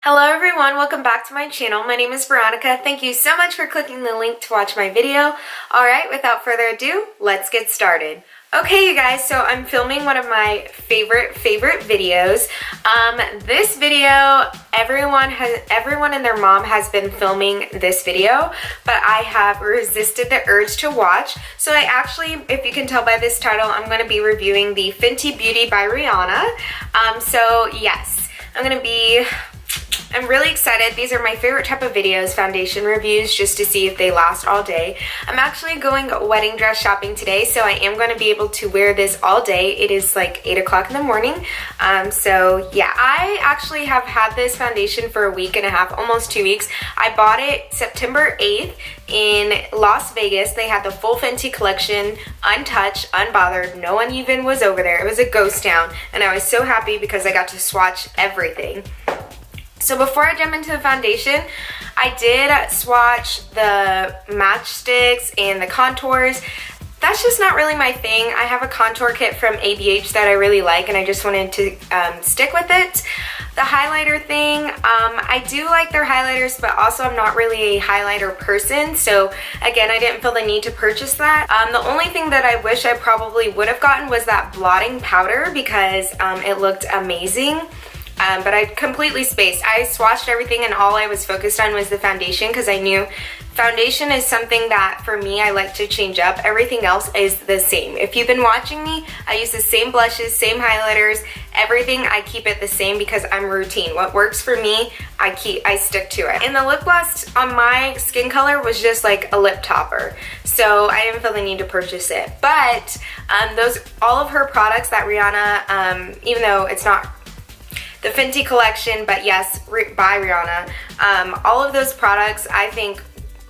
Hello everyone, welcome back to my channel. My name is Veronica. Thank you so much for clicking the link to watch my video. Alright, without further ado, let's get started. Okay you guys, so I'm filming one of my favorite videos. This video, everyone and their mom has been filming this video, but I have resisted the urge to watch. So I actually, if you can tell by this title, I'm going to be reviewing the Fenty Beauty by Rihanna. So yes, I'm really excited. These are my favorite type of videos, foundation reviews, just to see if they last all day. I'm actually going wedding dress shopping today, so I am going to be able to wear this all day. It is like 8 o'clock in the morning. So yeah, I actually have had this foundation for a week and a half, almost 2 weeks. I bought it September 8th in Las Vegas. They had the full Fenty collection, untouched, unbothered. No one even was over there. It was a ghost town, and I was so happy because I got to swatch everything. So before I jump into the foundation, I did swatch the matchsticks and the contours. That's just not really my thing. I have a contour kit from ABH that I really like, and I just wanted to stick with it. The highlighter thing, I do like their highlighters, but also I'm not really a highlighter person, so again, I didn't feel the need to purchase that. The only thing that I wish I probably would have gotten was that blotting powder, because it looked amazing. But I completely spaced. I swatched everything and all I was focused on was the foundation, because I knew foundation is something that for me I like to change up. Everything else is the same. If you've been watching me, I use the same blushes, same highlighters, everything. I keep it the same because I'm routine. What works for me, I stick to it. And the lip gloss on my skin color was just like a lip topper, so I didn't feel the need to purchase it. But all of her products that Rihanna, even though it's not the Fenty collection, but yes, by Rihanna. All of those products I think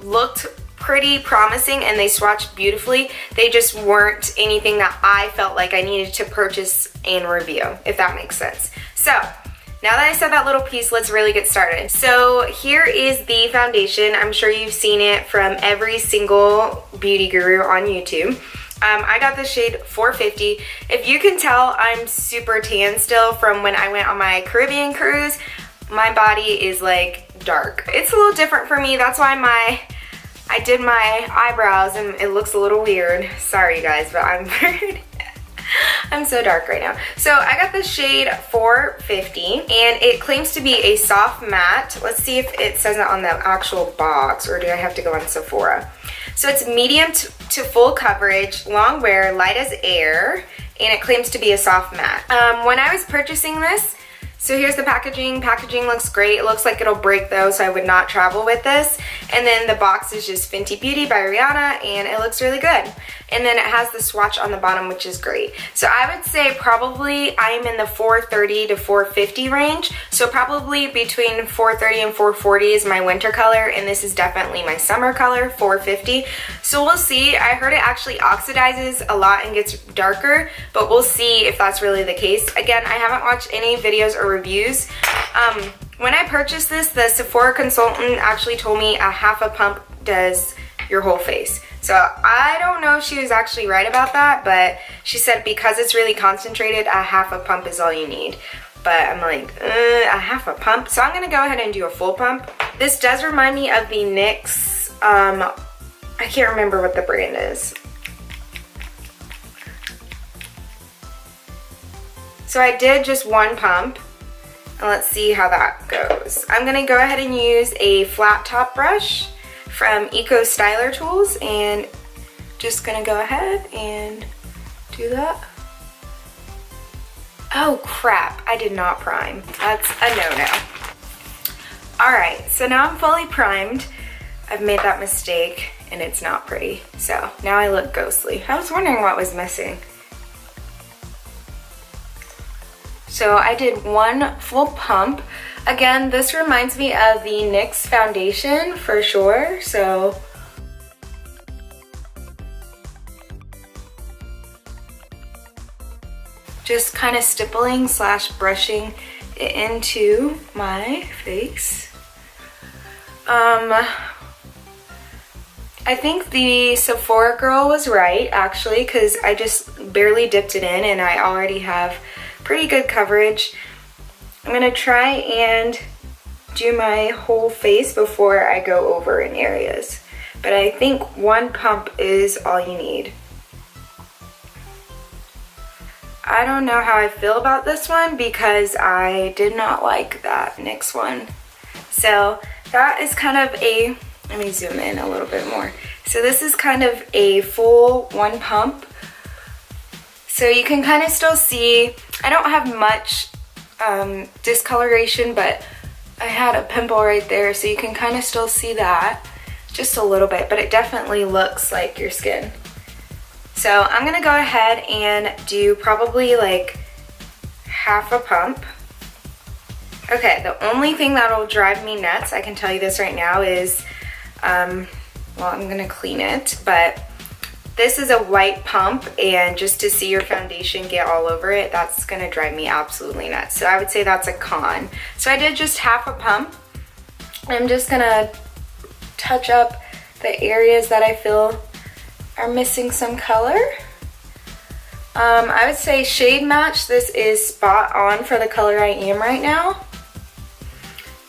looked pretty promising and they swatched beautifully. They just weren't anything that I felt like I needed to purchase and review, if that makes sense. So now that I said that little piece, let's really get started. So here is the foundation. I'm sure you've seen it from every single beauty guru on YouTube. I got the shade 450. If you can tell, I'm super tan still from when I went on my Caribbean cruise. My body is like dark. It's a little different for me. That's why I did my eyebrows and it looks a little weird. Sorry guys, but I'm so dark right now. So I got the shade 450 and it claims to be a soft matte. Let's see if it says it on the actual box, or do I have to go on Sephora? So it's medium to full coverage, long wear, light as air, and it claims to be a soft matte. When I was purchasing this, so here's the packaging. Packaging looks great. It looks like it'll break though, so I would not travel with this. And then the box is just Fenty Beauty by Rihanna, and it looks really good. And then it has the swatch on the bottom, which is great. So I would say probably I'm in the 430 to 450 range. So probably between 430 and 440 is my winter color, and this is definitely my summer color, 450. So we'll see. I heard it actually oxidizes a lot and gets darker, but we'll see if that's really the case. Again, I haven't watched any videos or reviews. When I purchased this, the Sephora consultant actually told me a half a pump does your whole face. So I don't know if she was actually right about that, but she said because it's really concentrated, a half a pump is all you need. But I'm like, a half a pump? So I'm gonna go ahead and do a full pump. This does remind me of the NYX, I can't remember what the brand is. So I did just one pump, and let's see how that goes. I'm gonna go ahead and use a flat top brush from Eco Styler Tools, and just gonna go ahead and do that. Oh crap, I did not prime. That's a no-no. Alright, so now I'm fully primed. I've made that mistake and it's not pretty. So now I look ghostly. I was wondering what was missing. So I did one full pump. Again, this reminds me of the NYX foundation for sure, so just kind of stippling / brushing it into my face. I think the Sephora girl was right actually, because I just barely dipped it in and I already have pretty good coverage. I'm gonna try and do my whole face before I go over in areas. But I think one pump is all you need. I don't know how I feel about this one because I did not like that NYX one. So that is kind of a, let me zoom in a little bit more. So this is kind of a full one pump. So you can kind of still see, I don't have much discoloration, but I had a pimple right there, so you can kind of still see that just a little bit, but it definitely looks like your skin. So I'm gonna go ahead and do probably like half a pump. Okay, the only thing that'll drive me nuts, I can tell you this right now, is, well, I'm gonna clean it, but this is a white pump, and just to see your foundation get all over it, that's gonna drive me absolutely nuts. So I would say that's a con. So I did just half a pump. I'm just gonna touch up the areas that I feel are missing some color. I would say shade match, this is spot on for the color I am right now.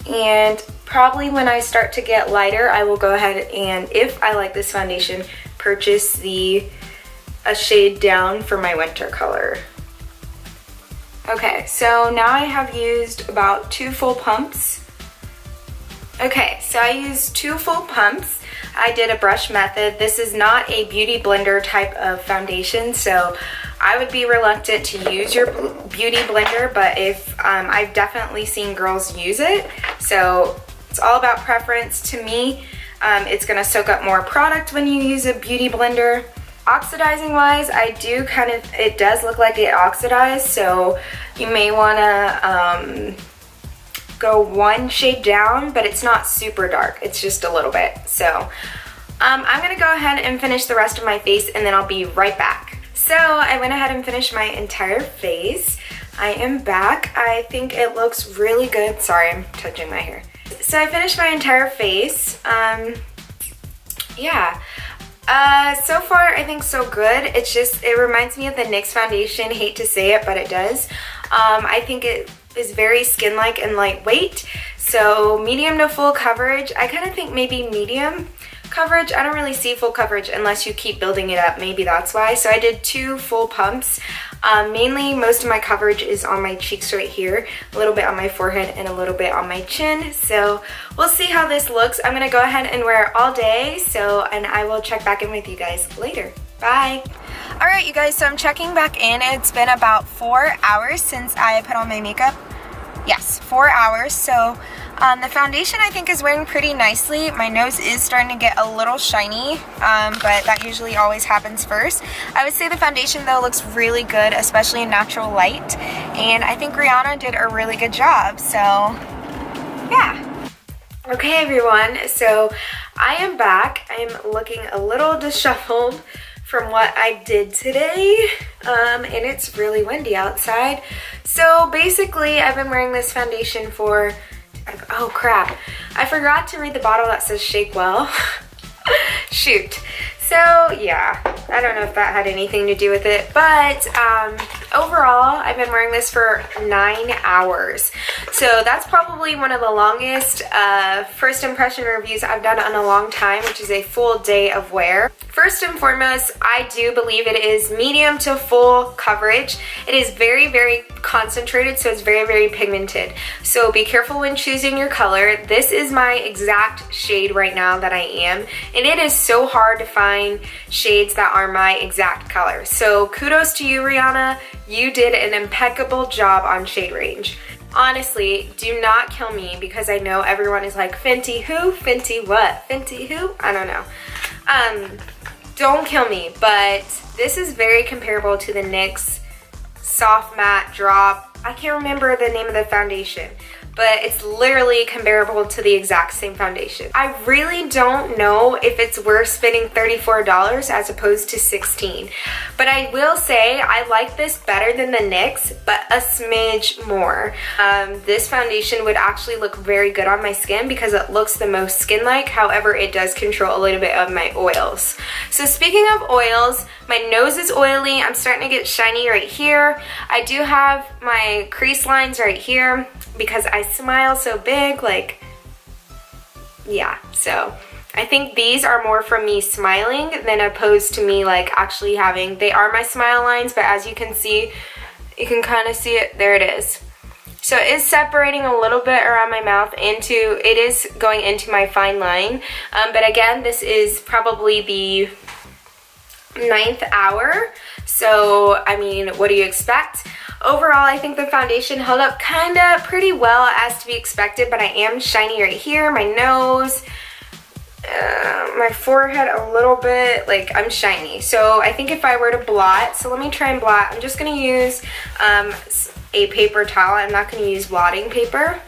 And probably when I start to get lighter, I will go ahead and, if I like this foundation, purchase a shade down for my winter color. Okay, so now I have used about 2 full pumps. Okay, so I used 2 full pumps. I did a brush method. This is not a beauty blender type of foundation, so I would be reluctant to use your beauty blender, but if I've definitely seen girls use it, so it's all about preference. To me, it's gonna soak up more product when you use a beauty blender. Oxidizing wise, I do kind of, it does look like it oxidized, so you may wanna go 1 shade down, but it's not super dark, it's just a little bit. So I'm gonna go ahead and finish the rest of my face, and then I'll be right back. So I went ahead and finished my entire face. I am back. I think it looks really good. Sorry, I'm touching my hair. So I finished my entire face. Yeah. So far I think so good. It's just, it reminds me of the NYX foundation. Hate to say it, but it does. I think it is very skin-like and lightweight. So medium to full coverage. I kind of think maybe medium coverage. I don't really see full coverage unless you keep building it up. Maybe that's why. So I did 2 full pumps. Mainly, most of my coverage is on my cheeks right here, a little bit on my forehead, and a little bit on my chin. So we'll see how this looks. I'm gonna go ahead and wear it all day, and I will check back in with you guys later. Bye. All right, you guys, so I'm checking back in. It's been about 4 hours since I put on my makeup. Yes, 4 hours. So the foundation I think is wearing pretty nicely. My nose is starting to get a little shiny, but that usually always happens first. I would say the foundation though looks really good, especially in natural light. And I think Rihanna did a really good job, so yeah. Okay everyone, so I am back. I am looking a little disheveled from what I did today, and it's really windy outside. So basically, I've been wearing this foundation for, oh crap, I forgot to read the bottle that says shake well. Shoot. So yeah, I don't know if that had anything to do with it, but overall, I've been wearing this for 9 hours. So that's probably one of the longest first impression reviews I've done in a long time, which is a full day of wear. First and foremost, I do believe it is medium to full coverage. It is very, very concentrated, so it's very, very pigmented. So be careful when choosing your color. This is my exact shade right now that I am, and it is so hard to find shades that are my exact color. So kudos to you, Rihanna. You did an impeccable job on shade range. Honestly, do not kill me because I know everyone is like, Fenty who? Fenty what? Fenty who? I don't know. Don't kill me, but this is very comparable to the NYX Soft Matte Drop. I can't remember the name of the foundation, but it's literally comparable to the exact same foundation. I really don't know if it's worth spending $34 as opposed to $16, but I will say I like this better than the NYX, but a smidge more. This foundation would actually look very good on my skin because it looks the most skin-like. However, it does control a little bit of my oils. So speaking of oils, my nose is oily. I'm starting to get shiny right here. I do have my crease lines right here because I smile so big, like, yeah, so I think these are more from me smiling than opposed to me like actually having, they are my smile lines, but as you can see, you can kind of see it, there it is. So it is separating a little bit around my mouth it is going into my fine line, but again, this is probably the 9th hour, so I mean, what do you expect? Overall, I think the foundation held up kind of pretty well as to be expected, but I am shiny right here, my nose, my forehead a little bit, like I'm shiny. So I think if I were to blot, so let me try and blot. I'm just going to use a paper towel. I'm not going to use blotting paper,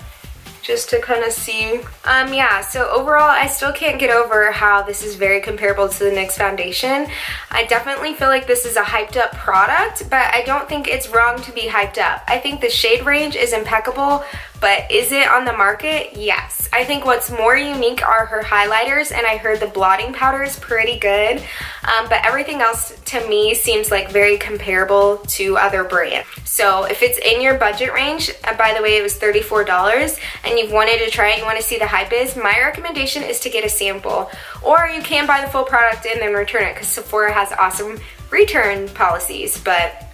just to kind of see. Yeah, so overall, I still can't get over how this is very comparable to the NYX foundation. I definitely feel like this is a hyped up product, but I don't think it's wrong to be hyped up. I think the shade range is impeccable, but is it on the market? Yes. I think what's more unique are her highlighters, and I heard the blotting powder is pretty good, but everything else to me seems like very comparable to other brands. So if it's in your budget range, by the way, it was $34, and you've wanted to try it, you want to see the hype is, my recommendation is to get a sample, or you can buy the full product and then return it, because Sephora has awesome return policies, but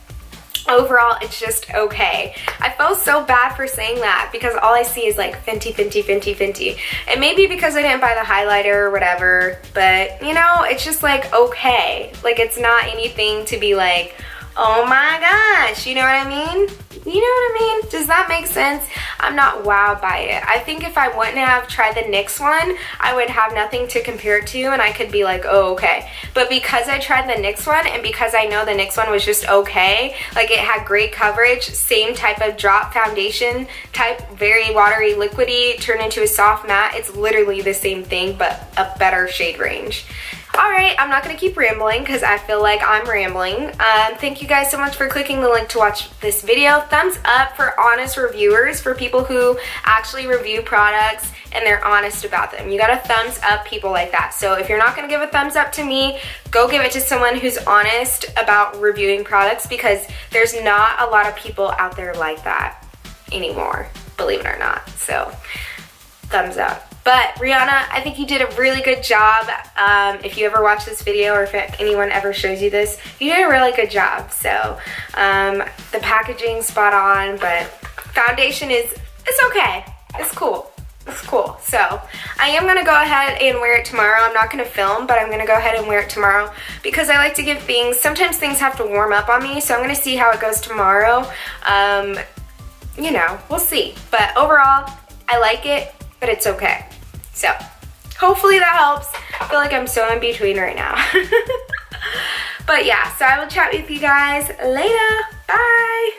overall, it's just okay. I felt so bad for saying that because all I see is like Fenty, Fenty, Fenty, Fenty. And maybe because I didn't buy the highlighter or whatever, but you know, it's just like okay. Like it's not anything to be like, oh my gosh, you know what I mean? You know what I mean? Does that make sense? I'm not wowed by it. I think if I wouldn't have tried the NYX one, I would have nothing to compare it to and I could be like, oh, okay. But because I tried the NYX one and because I know the NYX one was just okay, like it had great coverage, same type of drop foundation type, very watery, liquidy, turned into a soft matte. It's literally the same thing, but a better shade range. Alright, I'm not going to keep rambling because I feel like I'm rambling. Thank you guys so much for clicking the link to watch this video. Thumbs up for honest reviewers, for people who actually review products and they're honest about them. You gotta thumbs up people like that. So if you're not going to give a thumbs up to me, go give it to someone who's honest about reviewing products, because there's not a lot of people out there like that anymore, believe it or not. So thumbs up. But Rihanna, I think you did a really good job. If you ever watch this video or if anyone ever shows you this, you did a really good job. So the packaging's spot on, but foundation it's okay. It's cool. It's cool. So I am going to go ahead and wear it tomorrow. I'm not going to film, but I'm going to go ahead and wear it tomorrow because I like to give things, sometimes things have to warm up on me. So I'm going to see how it goes tomorrow. You know, we'll see. But overall, I like it, but it's okay. So hopefully that helps. I feel like I'm so in between right now. But yeah, so I will chat with you guys later. Bye.